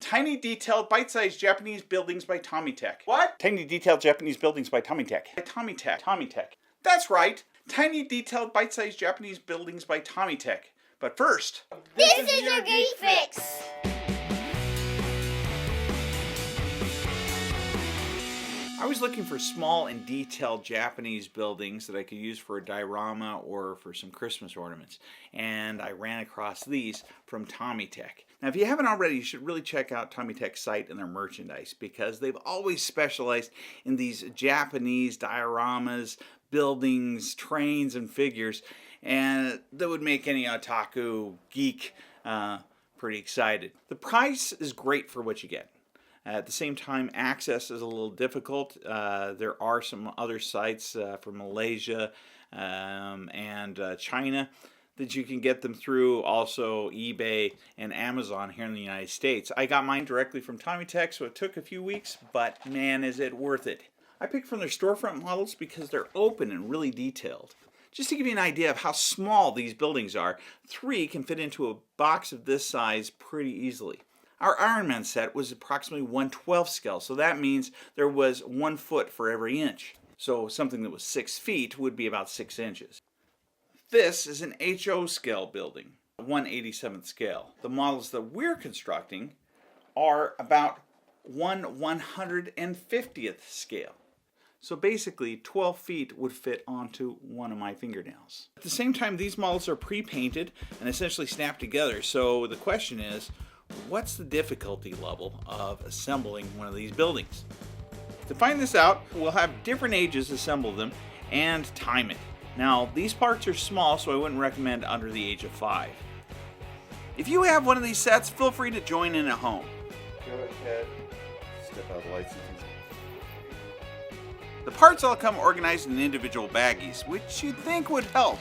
Tiny Detailed Bite-Sized Japanese Buildings by Tomytec. What? Tiny Detailed Japanese Buildings by Tomytec. By Tomytec. Tomytec. That's right. Tiny Detailed Bite-Sized Japanese Buildings by Tomytec. But first, this is your Geek Fix. I was looking for small and detailed Japanese buildings that I could use for a diorama or for some Christmas ornaments. And I ran across these from Tomytec. Now, if you haven't already, you should really check out Tomytec's site and their merchandise because they've always specialized in these Japanese dioramas, buildings, trains, and figures. And that would make any otaku geek pretty excited. The price is great for what you get. At the same time, access is a little difficult. There are some other sites from Malaysia and China that you can get them through, also eBay and Amazon here in the United States. I got mine directly from Tomytec, so it took a few weeks, but man, is it worth it. I picked from their storefront models because they're open and really detailed. Just to give you an idea of how small these buildings are, 3 can fit into a box of this size pretty easily. Our Iron Man set was approximately 1/12 scale, so that means there was 1 foot for every inch. So something that was 6 feet would be about 6 inches. This is an HO scale building, 1/87th scale. The models that we're constructing are about 1/150th scale. So basically 12 feet would fit onto one of my fingernails. At the same time, these models are pre-painted and essentially snapped together, so the question is, what's the difficulty level of assembling one of these buildings? To find this out, we'll have different ages assemble them and time it. Now, these parts are small, so I wouldn't recommend under the age of 5. If you have one of these sets, feel free to join in at home. Go ahead, step out of the lights. The parts all come organized in individual baggies, which you'd think would help.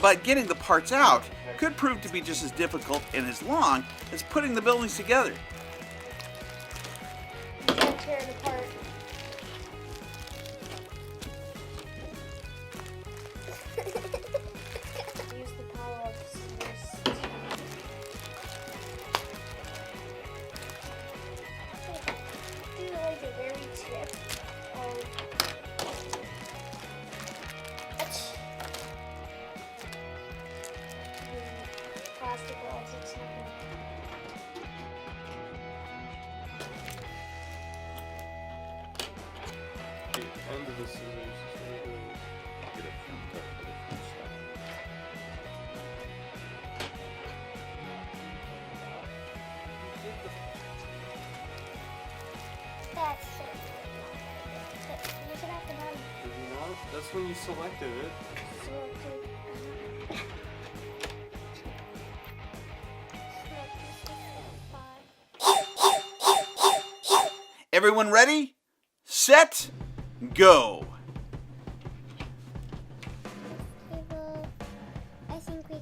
But getting the parts out could prove to be just as difficult and as long as putting the buildings together. Tear it apart. Use the power of scissors. Do like the very tip of plastic balls or something. Under the scissors, get it from the front side. That's it. Look at the bottom. Did you not? That's when you selected it. Everyone ready? Set, go! I think we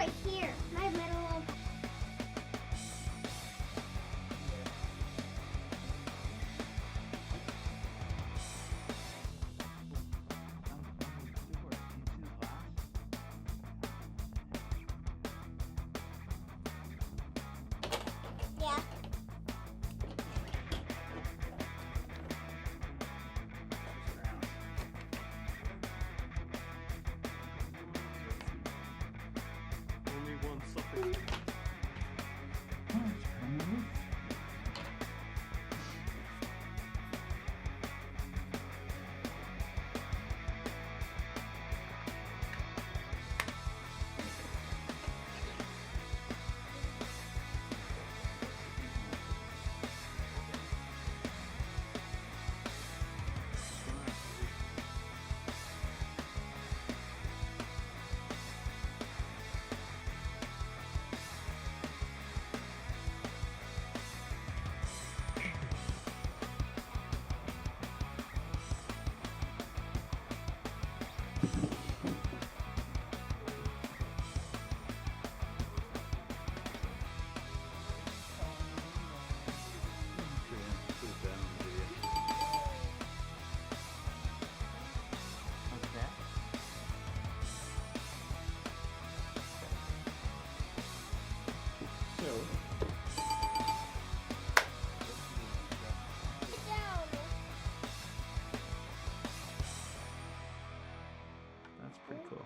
like here. My middle of yeah. Only one socket. Sit down. That's pretty cool.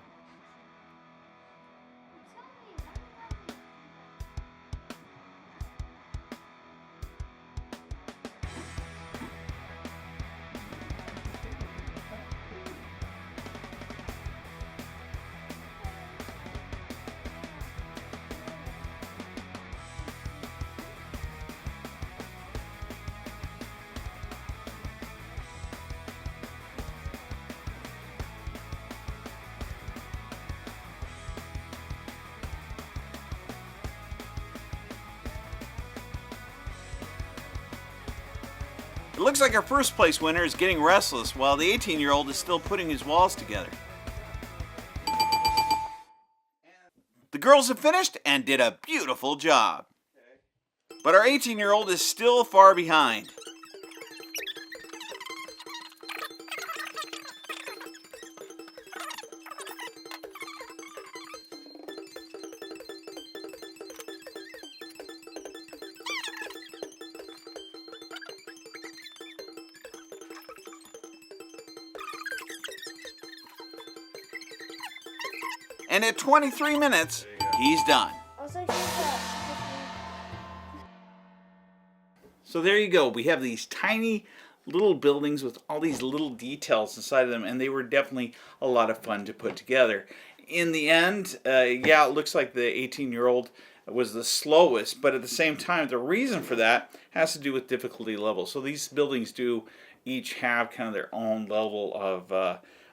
It looks like our first place winner is getting restless while the 18-year-old is still putting his walls together. The girls have finished and did a beautiful job. But our 18-year-old is still far behind. And at 23 minutes, he's done. Also, she's So there you go. We have these tiny little buildings with all these little details inside of them, and they were definitely a lot of fun to put together. In the end, yeah, it looks like the 18-year-old was the slowest, but at the same time, the reason for that has to do with difficulty level. So these buildings do each have kind of their own level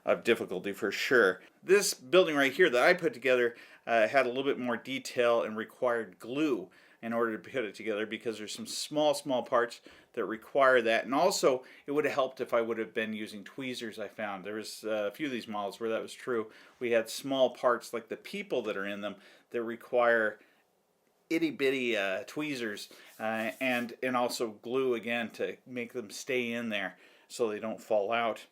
of difficulty for sure. This building right here that I put together had a little bit more detail and required glue in order to put it together because there's some small parts that require that. And also, it would have helped if I would have been using tweezers, I found. There was a few of these models where that was true. We had small parts like the people that are in them that require itty-bitty tweezers and also glue again to make them stay in there so they don't fall out.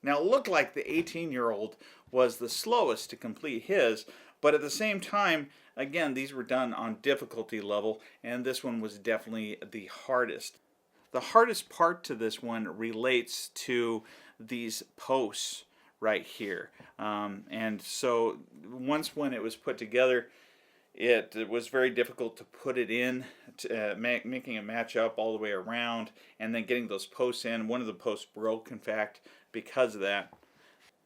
Now it looked like the 18-year-old was the slowest to complete his, but at the same time, again, these were done on difficulty level, and this one was definitely the hardest. The hardest part to this one relates to these posts right here. And so once when it was put together, it was very difficult to put it in, making it match up all the way around, and then getting those posts in. One of the posts broke, in fact, because of that.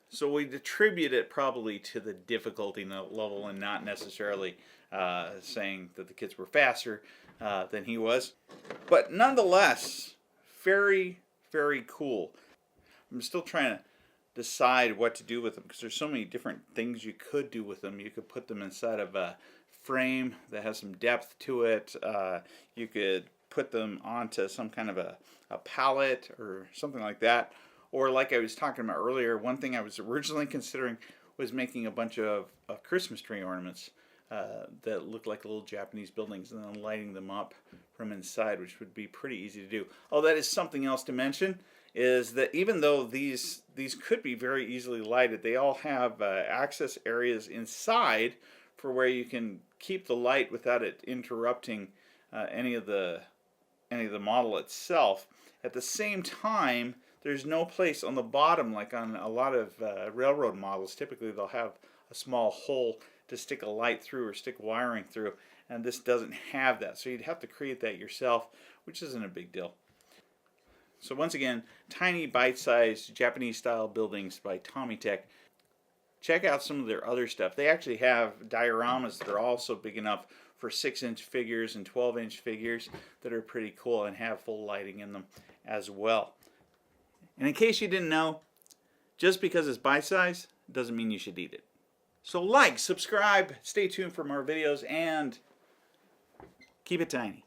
So we attribute it probably to the difficulty level and not necessarily saying that the kids were faster than he was. But nonetheless, very, very cool. I'm still trying to decide what to do with them because there's so many different things you could do with them. You could put them inside of a frame that has some depth to it. You could put them onto some kind of a pallet or something like that. Or like I was talking about earlier, one thing I was originally considering was making a bunch of Christmas tree ornaments that look like little Japanese buildings and then lighting them up from inside, which would be pretty easy to do. Oh, that is something else to mention, is that even though these could be very easily lighted, they all have access areas inside for where you can keep the light without it interrupting any of the model itself. At the same time, there's no place on the bottom, like on a lot of railroad models. Typically they'll have a small hole to stick a light through or stick wiring through, and this doesn't have that, so you'd have to create that yourself, which isn't a big deal. So once again, tiny bite-sized Japanese style buildings by Tomytec. Check out some of their other stuff. They actually have dioramas that are also big enough for 6-inch figures and 12-inch figures that are pretty cool and have full lighting in them as well. And in case you didn't know, just because it's bite-size doesn't mean you should eat it. So like, subscribe, stay tuned for more videos, and keep it tiny.